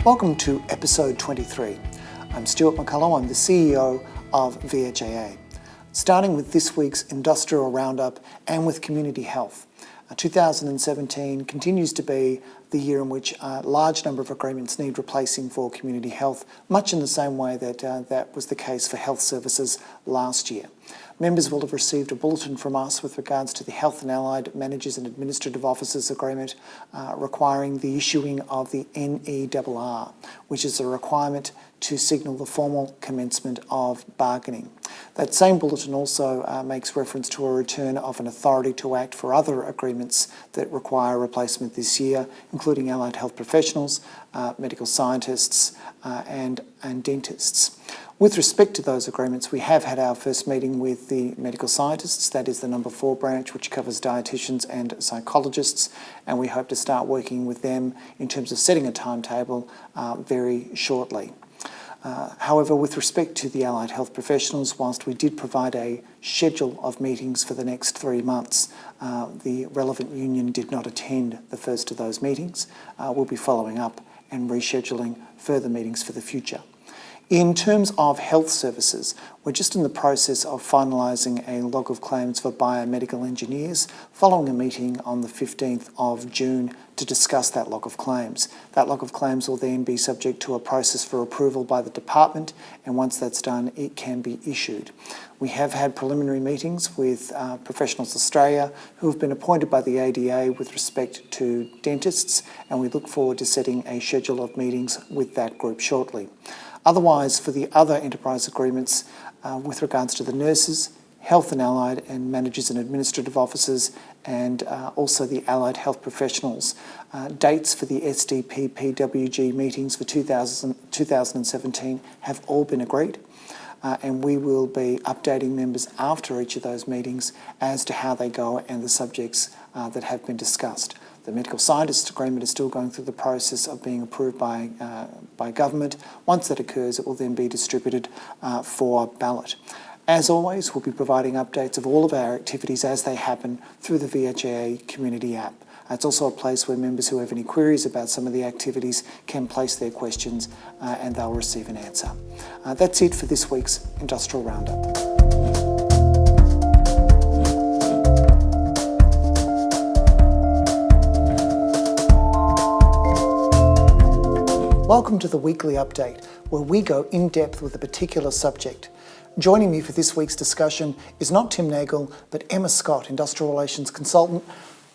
Welcome to episode 23. I'm Stuart McCullough, I'm the CEO of VHIA. Starting with this week's industrial roundup and with community health. 2017 continues to be the year in which a large number of agreements need replacing for community health, much in the same way that that was the case for health services last year. Members will have received a bulletin from us with regards to the Health and Allied Managers and Administrative Officers Agreement requiring the issuing of the NERR, which is a requirement to signal the formal commencement of bargaining. That same bulletin also makes reference to a return of an authority to act for other agreements that require replacement this year, including allied health professionals, medical scientists and dentists. With respect to those agreements, we have had our first meeting with the medical scientists, that is the number 4 branch, which covers dietitians and psychologists, and we hope to start working with them in terms of setting a timetable very shortly. However, with respect to the allied health professionals, whilst we did provide a schedule of meetings for the next 3 months, the relevant union did not attend the first of those meetings. We'll be following up and rescheduling further meetings for the future. In terms of health services, we're just in the process of finalising a log of claims for biomedical engineers following a meeting on the 15th of June to discuss that log of claims. That log of claims will then be subject to a process for approval by the department, and once that's done, it can be issued. We have had preliminary meetings with Professionals Australia, who have been appointed by the ADA with respect to dentists, and we look forward to setting a schedule of meetings with that group shortly. Otherwise, for the other enterprise agreements with regards to the nurses, health and allied and managers and administrative officers, and also the allied health professionals, dates for the SDP PWG meetings for 2017 have all been agreed. And we will be updating members after each of those meetings as to how they go and the subjects that have been discussed. The medical scientist agreement is still going through the process of being approved by government. Once that occurs, it will then be distributed for ballot. As always, we'll be providing updates of all of our activities as they happen through the VHIA community app. It's also a place where members who have any queries about some of the activities can place their questions and they'll receive an answer. That's it for this week's Industrial Roundup. Welcome to the weekly update, where we go in depth with a particular subject. Joining me for this week's discussion is not Tim Nagel, but Emma Scott, Industrial Relations Consultant.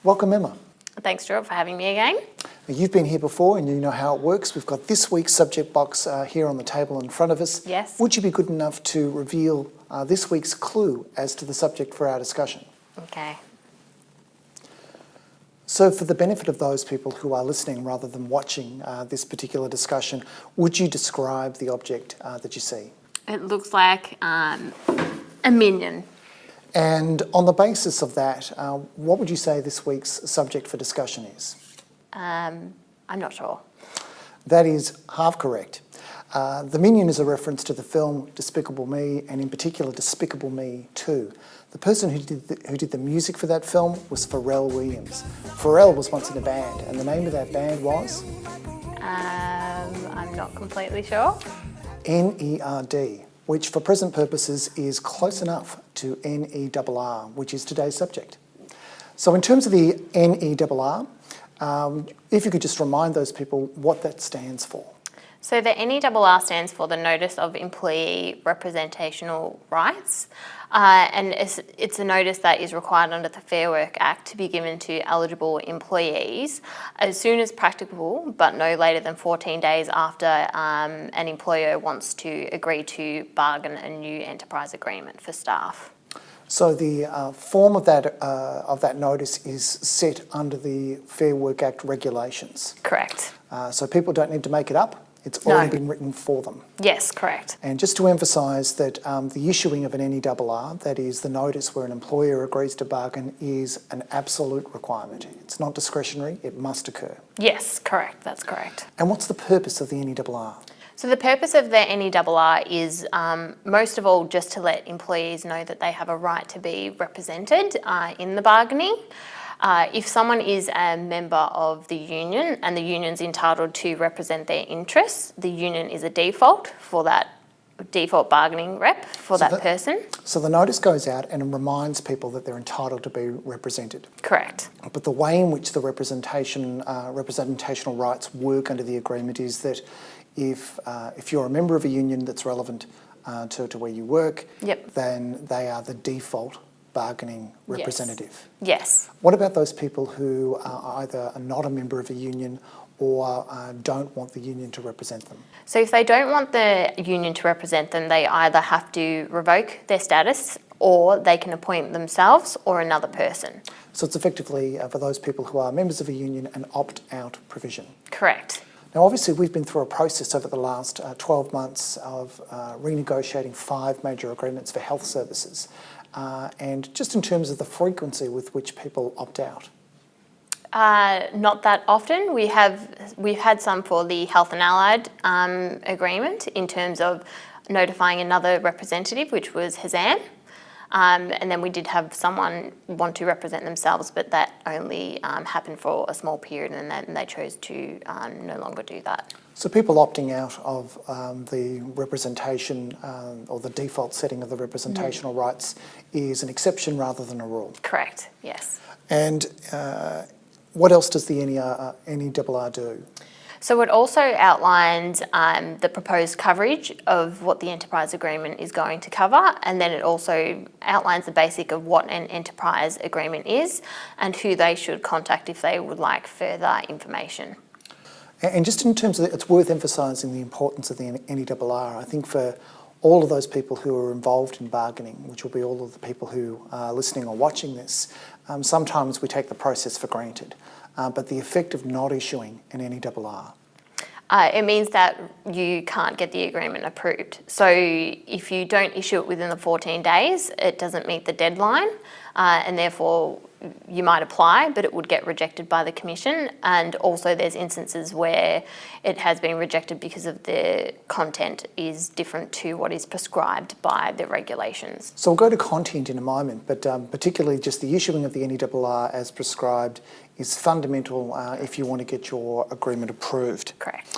Welcome, Emma. Thanks, Stuart, for having me again. You've been here before and you know how it works. We've got this week's subject box here on the table in front of us. Yes. Would you be good enough to reveal this week's clue as to the subject for our discussion? Okay. So for the benefit of those people who are listening rather than watching this particular discussion, would you describe the object that you see? It looks like a minion. And on the basis of that, what would you say this week's subject for discussion is? I'm not sure. That is half correct. The Minion is a reference to the film Despicable Me, and in particular Despicable Me 2. The person who did the music for that film was Pharrell Williams. Pharrell was once in a band, and the name of that band was? I'm not completely sure. NERD, which for present purposes is close enough to NERR, which is today's subject. So in terms of the NERR, if you could just remind those people what that stands for. So the NERR stands for the Notice of Employee Representational Rights, and it's a notice that is required under the Fair Work Act to be given to eligible employees as soon as practicable, but no later than 14 days after an employer wants to agree to bargain a new enterprise agreement for staff. So the form of that notice is set under the Fair Work Act regulations. Correct. So people don't need to make it up. It's already been written for them. Yes, correct. And just to emphasise that the issuing of an NERR, that is the notice where an employer agrees to bargain, is an absolute requirement. It's not discretionary, it must occur. Yes, correct, that's correct. And what's the purpose of the NERR? So the purpose of the NERR is most of all just to let employees know that they have a right to be represented in the bargaining. If someone is a member of the union and the union's entitled to represent their interests, the union is a default for that default bargaining rep for that person. So the notice goes out and reminds people that they're entitled to be represented. Correct. But the way in which the representational rights work under the agreement is that if you're a member of a union that's relevant to where you work, Yep. then they are the default bargaining representative. Yes. What about those people who are either not a member of a union or don't want the union to represent them? So if they don't want the union to represent them, they either have to revoke their status or they can appoint themselves or another person. So it's effectively for those people who are members of a union an opt-out provision. Correct. Now, obviously, we've been through a process over the last 12 months of renegotiating 5 major agreements for health services, and just in terms of the frequency with which people opt out. Not that often. We've had some for the Health and Allied agreement in terms of notifying another representative, which was Hazan. And then we did have someone want to represent themselves, but that only happened for a small period, and then they chose to no longer do that. So people opting out of the representation or the default setting of the representational rights is an exception rather than a rule. Correct, yes. And what else does the NERR do? So it also outlines the proposed coverage of what the enterprise agreement is going to cover, and then it also outlines the basic of what an enterprise agreement is and who they should contact if they would like further information. And just in terms of, it's worth emphasising the importance of the NERR. I think for all of those people who are involved in bargaining, which will be all of the people who are listening or watching this, sometimes we take the process for granted. But the effect of not issuing an NERR? It means that you can't get the agreement approved. So if you don't issue it within the 14 days, it doesn't meet the deadline, and therefore you might apply, but it would get rejected by the Commission. And also there's instances where it has been rejected because of the content is different to what is prescribed by the regulations. So we'll go to content in a moment, but particularly just the issuing of the NERR as prescribed is fundamental if you want to get your agreement approved. Correct.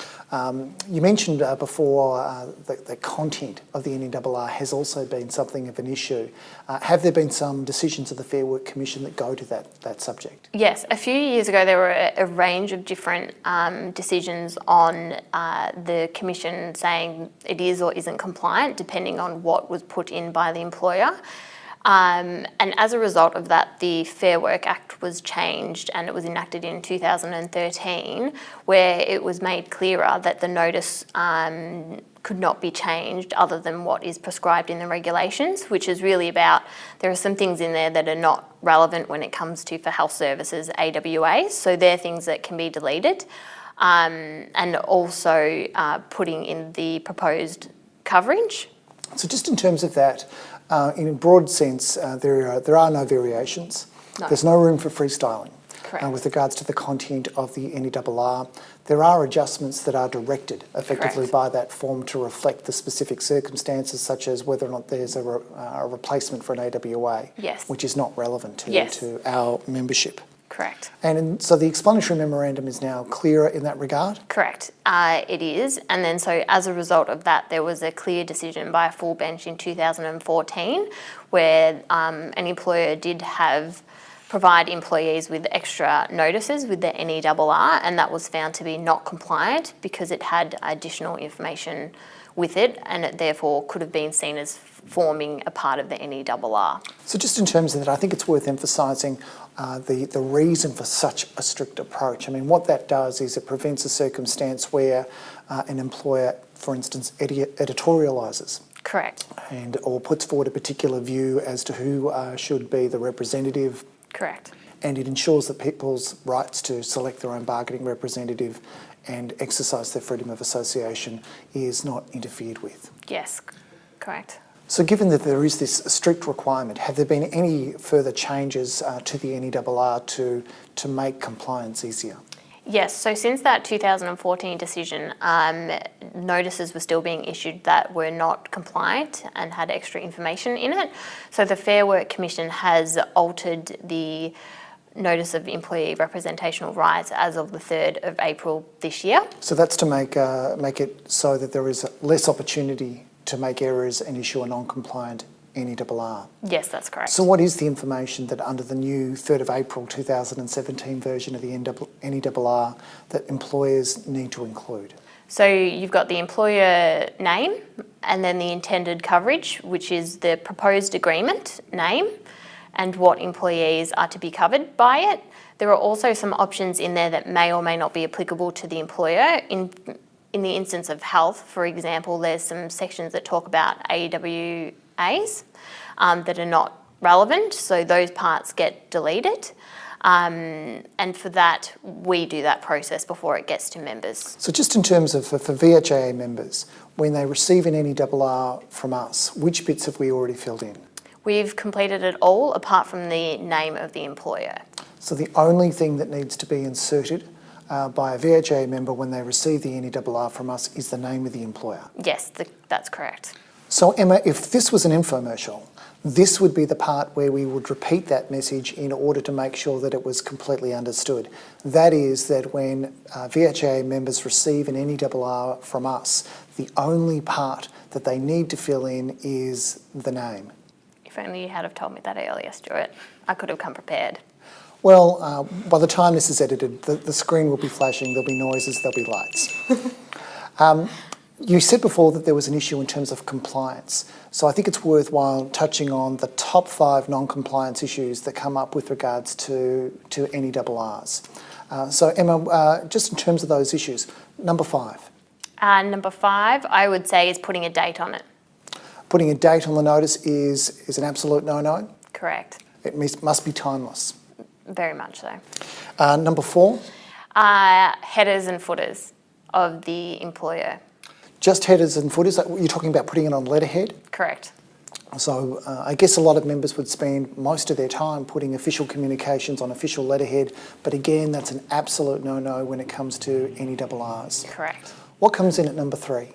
You mentioned before the content of the NERR has also been something of an issue. Have there been some decisions of the Fair Work Commission that go to that subject? Yes, a few years ago there were a range of different decisions on the Commission saying it is or isn't compliant depending on what was put in by the employer. And as a result of that, the Fair Work Act was changed and it was enacted in 2013, where it was made clearer that the notice could not be changed other than what is prescribed in the regulations, which is really about, there are some things in there that are not relevant when it comes to for health services AWAs, so they're things that can be deleted, and also putting in the proposed coverage. So just in terms of that, in a broad sense, there are no variations. No. There's no room for freestyling. Correct. With regards to the content of the NERR, there are adjustments that are directed effectively Correct. by that form to reflect the specific circumstances, such as whether or not there's a replacement for an AWA, Yes. which is not relevant Yes. to our membership. Correct. And so the explanatory memorandum is now clearer in that regard? Correct, it is. And then so as a result of that, there was a clear decision by a full bench in 2014 where an employer did provide employees with extra notices with the NERR, and that was found to be not compliant because it had additional information with it, and it therefore could have been seen as forming a part of the NERR. So just in terms of that, I think it's worth emphasising the reason for such a strict approach. I mean, what that does is it prevents a circumstance where an employer, for instance, editorialises. Correct. Or puts forward a particular view as to who should be the representative. Correct. And it ensures that people's rights to select their own bargaining representative and exercise their freedom of association is not interfered with. Yes, correct. So given that there is this strict requirement, have there been any further changes to the NERR to make compliance easier? Yes, so since that 2014 decision, notices were still being issued that were not compliant and had extra information in it. So the Fair Work Commission has altered the notice of employee representational rights as of the 3rd of April this year. So that's to make it so that there is less opportunity to make errors and issue a non-compliant NERR. Yes, that's correct. So what is the information that under the new 3rd of April 2017 version of the NERR that employers need to include? So you've got the employer name and then the intended coverage, which is the proposed agreement name and what employees are to be covered by it. There are also some options in there that may or may not be applicable to the employer. In the instance of health, for example, there's some sections that talk about AWAs that are not relevant, so those parts get deleted. And for that, we do that process before it gets to members. So just in terms of for VHIA members, when they receive an NERR from us, which bits have we already filled in? We've completed it all apart from the name of the employer. So the only thing that needs to be inserted by a VHIA member when they receive the NERR from us is the name of the employer. Yes, that's correct. So Emma, if this was an infomercial, this would be the part where we would repeat that message in order to make sure that it was completely understood. That is that when VHIA members receive an NERR from us, the only part that they need to fill in is the name. If only you had have told me that earlier, Stuart. I could have come prepared. Well, by the time this is edited, the screen will be flashing, there'll be noises, there'll be lights. You said before that there was an issue in terms of compliance. So I think it's worthwhile touching on the top 5 non-compliance issues that come up with regards to NERRs. So Emma, just in terms of those issues, number 5. Number 5, I would say, is putting a date on it. Putting a date on the notice is an absolute no-no? Correct. It must be timeless. Very much so. Number 4? Headers and footers of the employer. Just headers and footers? You're talking about putting it on letterhead? Correct. So I guess a lot of members would spend most of their time putting official communications on official letterhead, but again, that's an absolute no-no when it comes to NERRs. Correct. What comes in at number 3?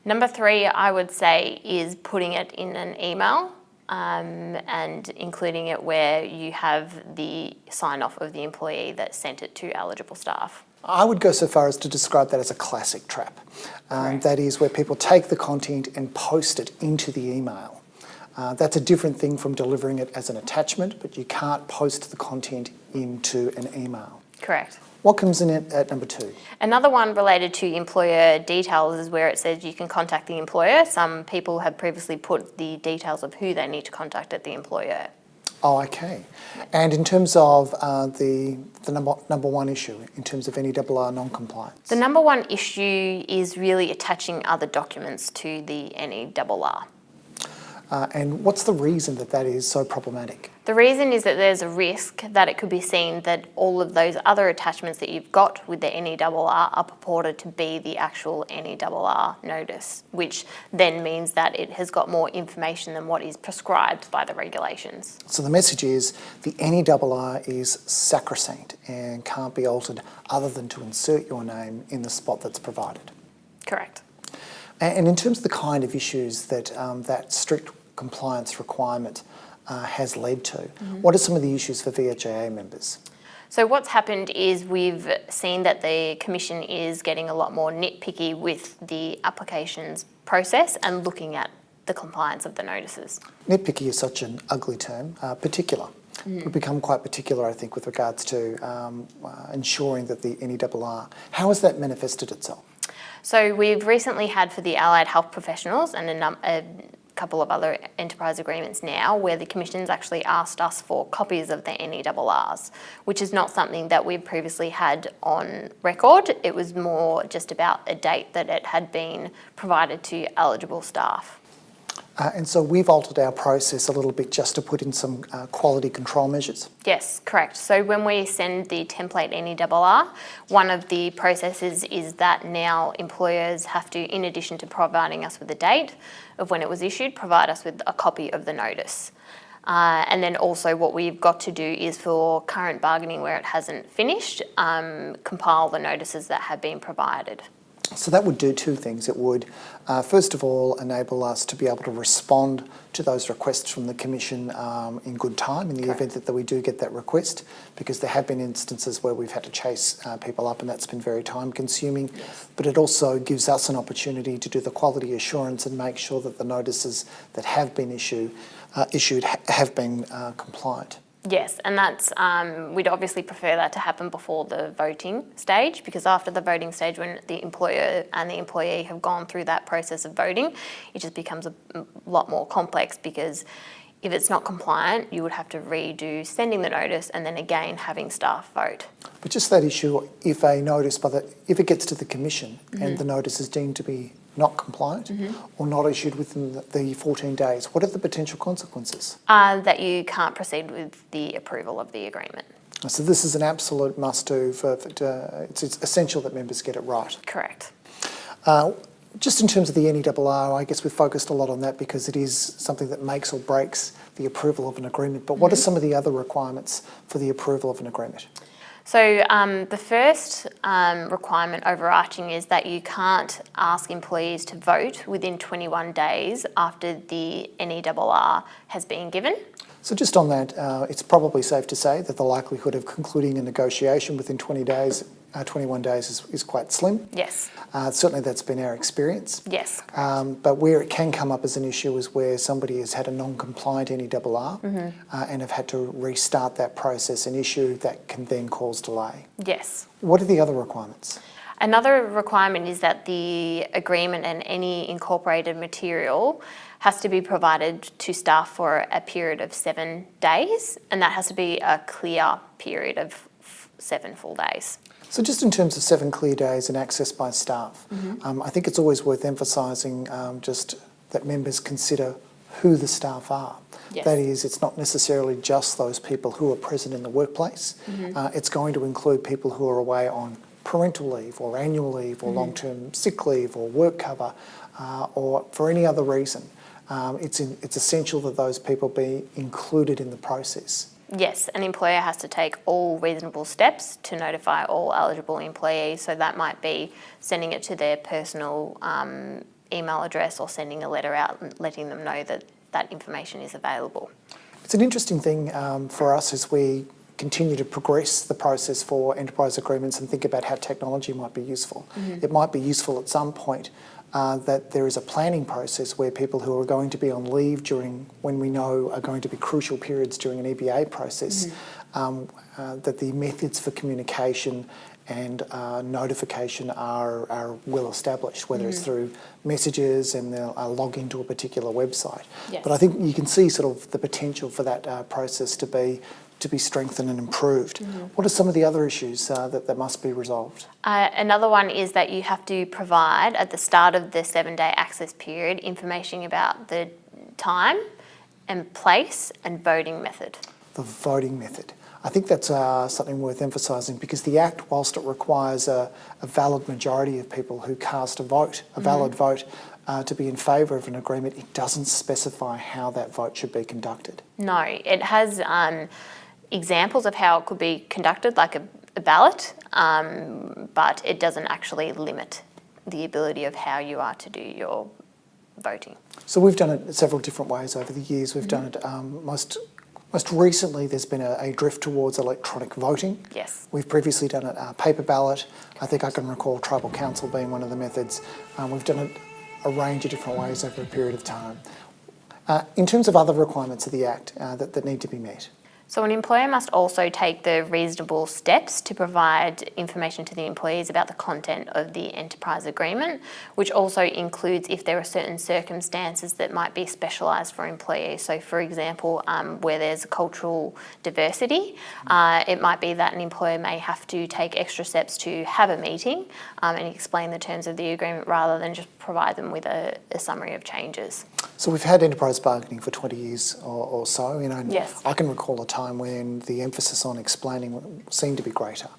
Number 3, I would say, is putting it in an email and including it where you have the sign-off of the employee that sent it to eligible staff. I would go so far as to describe that as a classic trap. That is where people take the content and post it into the email. That's a different thing from delivering it as an attachment, but you can't post the content into an email. Correct. What comes in at number 2? Another one related to employer details is where it says you can contact the employer. Some people have previously put the details of who they need to contact at the employer. Oh, okay. And in terms of the number 1 issue, in terms of NERR non-compliance? The number 1 issue is really attaching other documents to the NERR. And what's the reason that is so problematic? The reason is that there's a risk that it could be seen that all of those other attachments that you've got with the NERR are purported to be the actual NERR notice, which then means that it has got more information than what is prescribed by the regulations. So the message is the NERR is sacrosanct and can't be altered other than to insert your name in the spot that's provided. Correct. And in terms of the kind of issues that that strict compliance requirement has led to, what are some of the issues for VHIA members? So what's happened is we've seen that the Commission is getting a lot more nitpicky with the applications process and looking at the compliance of the notices. Nitpicky is such an ugly term. Particular. We've become quite particular, I think, with regards to ensuring that the NERR. How has that manifested itself? So we've recently had for the allied health professionals and a couple of other enterprise agreements now where the Commission's actually asked us for copies of the NERRs, which is not something that we've previously had on record. It was more just about a date that it had been provided to eligible staff. And so we've altered our process a little bit just to put in some quality control measures. Yes, correct. So when we send the template NERR, one of the processes is that now employers have to, in addition to providing us with the date of when it was issued, provide us with a copy of the notice. And then also what we've got to do is for current bargaining where it hasn't finished, compile the notices that have been provided. So that would do two things. It would, first of all, enable us to be able to respond to those requests from the Commission in good time in the event that we do get that request, because there have been instances where we've had to chase people up and that's been very time consuming. Yes. But it also gives us an opportunity to do the quality assurance and make sure that the notices that have been issued have been compliant. Yes, and that's we'd obviously prefer that to happen before the voting stage, because after the voting stage, when the employer and the employee have gone through that process of voting, it just becomes a lot more complex, because if it's not compliant, you would have to redo sending the notice and then again having staff vote. But just that issue, if a notice, if it gets to the Commission and the notice is deemed to be not compliant or not issued within the 14 days, what are the potential consequences? That you can't proceed with the approval of the agreement. So this is an absolute must-do. It's essential that members get it right. Correct. Just in terms of the NERR, I guess we've focused a lot on that because it is something that makes or breaks the approval of an agreement. But what are some of the other requirements for the approval of an agreement? So the first requirement overarching is that you can't ask employees to vote within 21 days after the NERR has been given. So just on that, it's probably safe to say that the likelihood of concluding a negotiation within 21 days is quite slim. Yes. Certainly that's been our experience. Yes. But where it can come up as an issue is where somebody has had a non-compliant NERR and have had to restart that process, an issue that can then cause delay. Yes. What are the other requirements? Another requirement is that the agreement and any incorporated material has to be provided to staff for a period of 7 days, and that has to be a clear period of 7 full days. So just in terms of 7 clear days and access by staff, I think it's always worth emphasising just that members consider who the staff are. Yes. That is, it's not necessarily just those people who are present in the workplace. It's going to include people who are away on parental leave or annual leave or long-term sick leave or work cover or for any other reason. It's essential that those people be included in the process. Yes, an employer has to take all reasonable steps to notify all eligible employees. So that might be sending it to their personal email address or sending a letter out and letting them know that that information is available. It's an interesting thing for us as we continue to progress the process for enterprise agreements and think about how technology might be useful. It might be useful at some point that there is a planning process where people who are going to be on leave during when we know are going to be crucial periods during an EBA process, that the methods for communication and notification are well established, whether it's through messages and they'll log into a particular website. Yes. But I think you can see sort of the potential for that process to be strengthened and improved. What are some of the other issues that must be resolved? Another one is that you have to provide at the start of the 7-day access period information about the time and place and voting method. The voting method. I think that's something worth emphasising because the Act, whilst it requires a valid majority of people who cast a vote, a valid vote, to be in favour of an agreement, it doesn't specify how that vote should be conducted. No, it has examples of how it could be conducted, like a ballot, but it doesn't actually limit the ability of how you are to do your voting. So we've done it several different ways over the years. We've done it most recently. There's been a drift towards electronic voting. Yes. We've previously done it paper ballot. I think I can recall tribal council being one of the methods. We've done it a range of different ways over a period of time. In terms of other requirements of the Act that need to be met. So an employer must also take the reasonable steps to provide information to the employees about the content of the enterprise agreement, which also includes if there are certain circumstances that might be specialised for employees. So for example, where there's cultural diversity, it might be that an employer may have to take extra steps to have a meeting and explain the terms of the agreement rather than just provide them with a summary of changes. So we've had enterprise bargaining for 20 years or so, and Yes. I can recall a time when the emphasis on explaining seemed to be greater.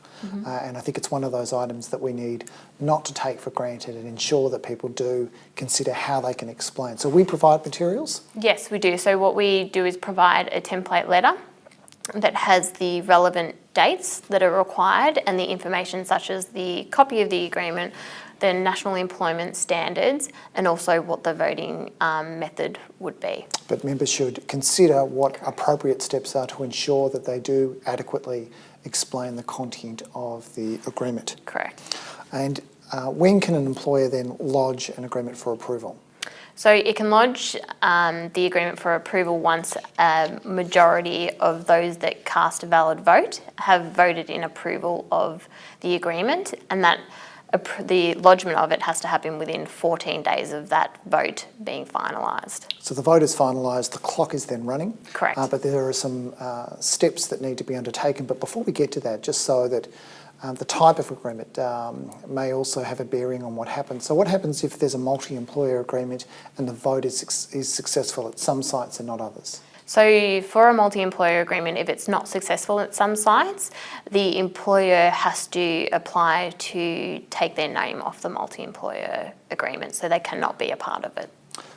And I think it's one of those items that we need not to take for granted and ensure that people do consider how they can explain. So we provide materials? Yes, we do. So what we do is provide a template letter that has the relevant dates that are required and the information such as the copy of the agreement, the national employment standards, and also what the voting method would be. But members should consider what appropriate steps are to ensure that they do adequately explain the content of the agreement. Correct. And when can an employer then lodge an agreement for approval? So it can lodge the agreement for approval once a majority of those that cast a valid vote have voted in approval of the agreement, and that the lodgement of it has to happen within 14 days of that vote being finalised. So the vote is finalised, the clock is then running. Correct. But there are some steps that need to be undertaken. But before we get to that, just so that the type of agreement may also have a bearing on what happens. So what happens if there's a multi-employer agreement and the vote is successful at some sites and not others? So for a multi-employer agreement, if it's not successful at some sites, the employer has to apply to take their name off the multi-employer agreement, so they cannot be a part of it.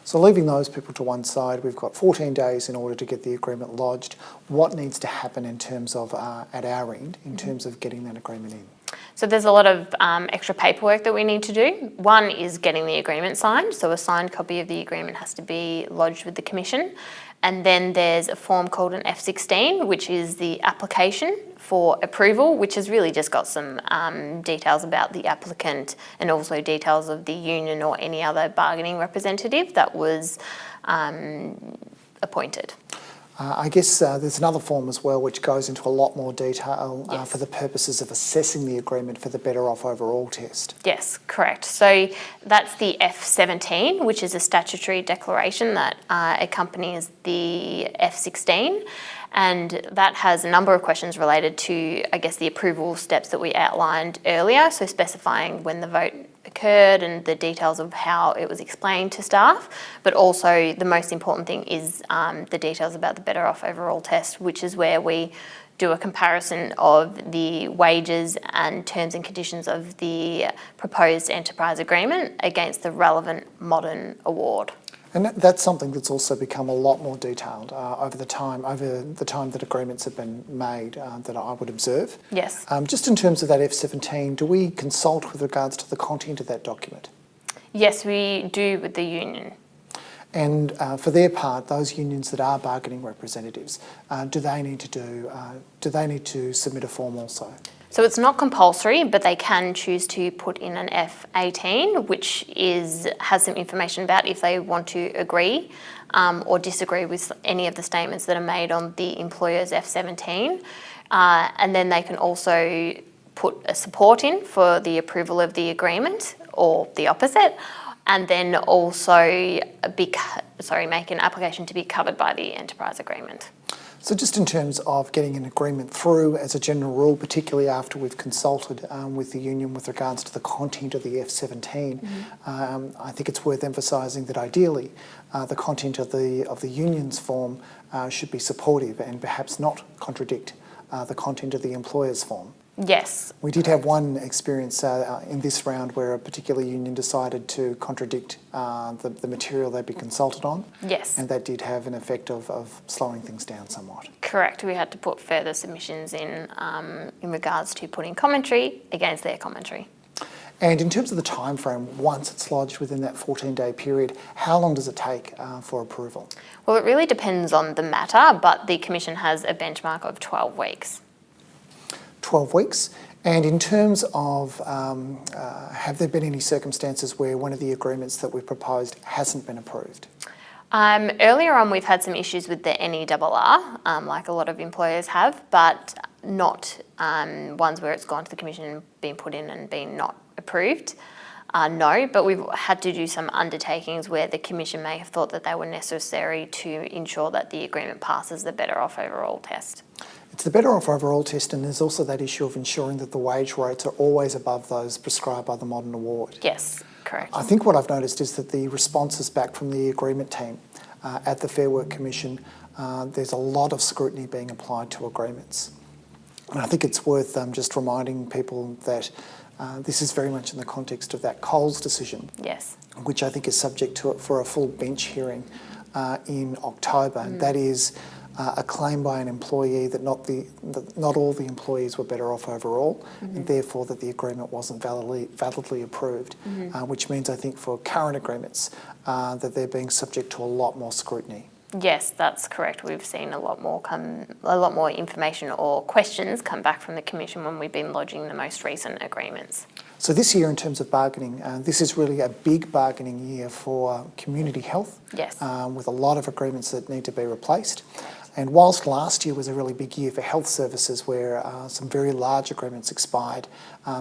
So leaving those people to one side, we've got 14 days in order to get the agreement lodged. What needs to happen in terms of, at our end, in terms of getting that agreement in? So there's a lot of extra paperwork that we need to do. One is getting the agreement signed, so a signed copy of the agreement has to be lodged with the Commission. And then there's a form called an F16, which is the application for approval, which has really just got some details about the applicant and also details of the union or any other bargaining representative that was appointed. I guess there's another form as well which goes into a lot more detail Yes. for the purposes of assessing the agreement for the Better Off Overall test. Yes, correct. So that's the F17, which is a statutory declaration that accompanies the F16. And that has a number of questions related to, I guess, the approval steps that we outlined earlier. So specifying when the vote occurred and the details of how it was explained to staff. But also the most important thing is the details about the Better Off Overall test, which is where we do a comparison of the wages and terms and conditions of the proposed enterprise agreement against the relevant modern award. And that's something that's also become a lot more detailed over the time that agreements have been made that I would observe. Yes. Just in terms of that F17, do we consult with regards to the content of that document? Yes, we do with the union. And for their part, those unions that are bargaining representatives, do they need to submit a form also? So it's not compulsory, but they can choose to put in an F18, which has some information about if they want to agree or disagree with any of the statements that are made on the employer's F17. And then they can also put a support in for the approval of the agreement or the opposite, and then also make an application to be covered by the enterprise agreement. So just in terms of getting an agreement through as a general rule, particularly after we've consulted with the union with regards to the content of the F17, I think it's worth emphasising that ideally the content of the union's form should be supportive and perhaps not contradict the content of the employer's form. Yes. We did have one experience in this round where a particular union decided to contradict the material they'd been consulted on. Yes. And that did have an effect of slowing things down somewhat. Correct. We had to put further submissions in regards to putting commentary against their commentary. And in terms of the time frame, once it's lodged within that 14-day period, how long does it take for approval? Well, it really depends on the matter, but the Commission has a benchmark of 12 weeks. 12 weeks. And in terms of, have there been any circumstances where one of the agreements that we've proposed hasn't been approved? Earlier on, we've had some issues with the NERR, like a lot of employers have, but not ones where it's gone to the Commission and been put in and been not approved. No, but we've had to do some undertakings where the Commission may have thought that they were necessary to ensure that the agreement passes the Better Off Overall test. It's the Better Off Overall test, and there's also that issue of ensuring that the wage rates are always above those prescribed by the modern award. Yes, correct. I think what I've noticed is that the responses back from the agreement team at the Fair Work Commission, there's a lot of scrutiny being applied to agreements. And I think it's worth just reminding people that this is very much in the context of that Coles decision, Yes. which I think is subject to it for a full bench hearing in October. And that is a claim by an employee that not all the employees were better off overall, and therefore that the agreement wasn't validly approved, which means I think for current agreements that they're being subject to a lot more scrutiny. Yes, that's correct. We've seen a lot more information or questions come back from the Commission when we've been lodging the most recent agreements. So this year, in terms of bargaining, this is really a big bargaining year for community health, Yes. with a lot of agreements that need to be replaced. And whilst last year was a really big year for health services where some very large agreements expired,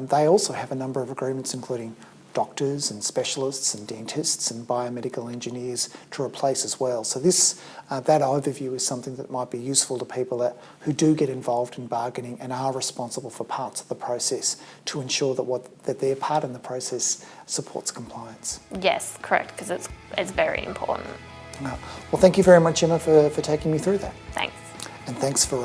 they also have a number of agreements including doctors and specialists and dentists and biomedical engineers to replace as well. So that overview is something that might be useful to people who do get involved in bargaining and are responsible for parts of the process to ensure that their part in the process supports compliance. Yes, correct, because it's very important. Well, thank you very much, Emma, for taking me through that. Thanks. And thanks for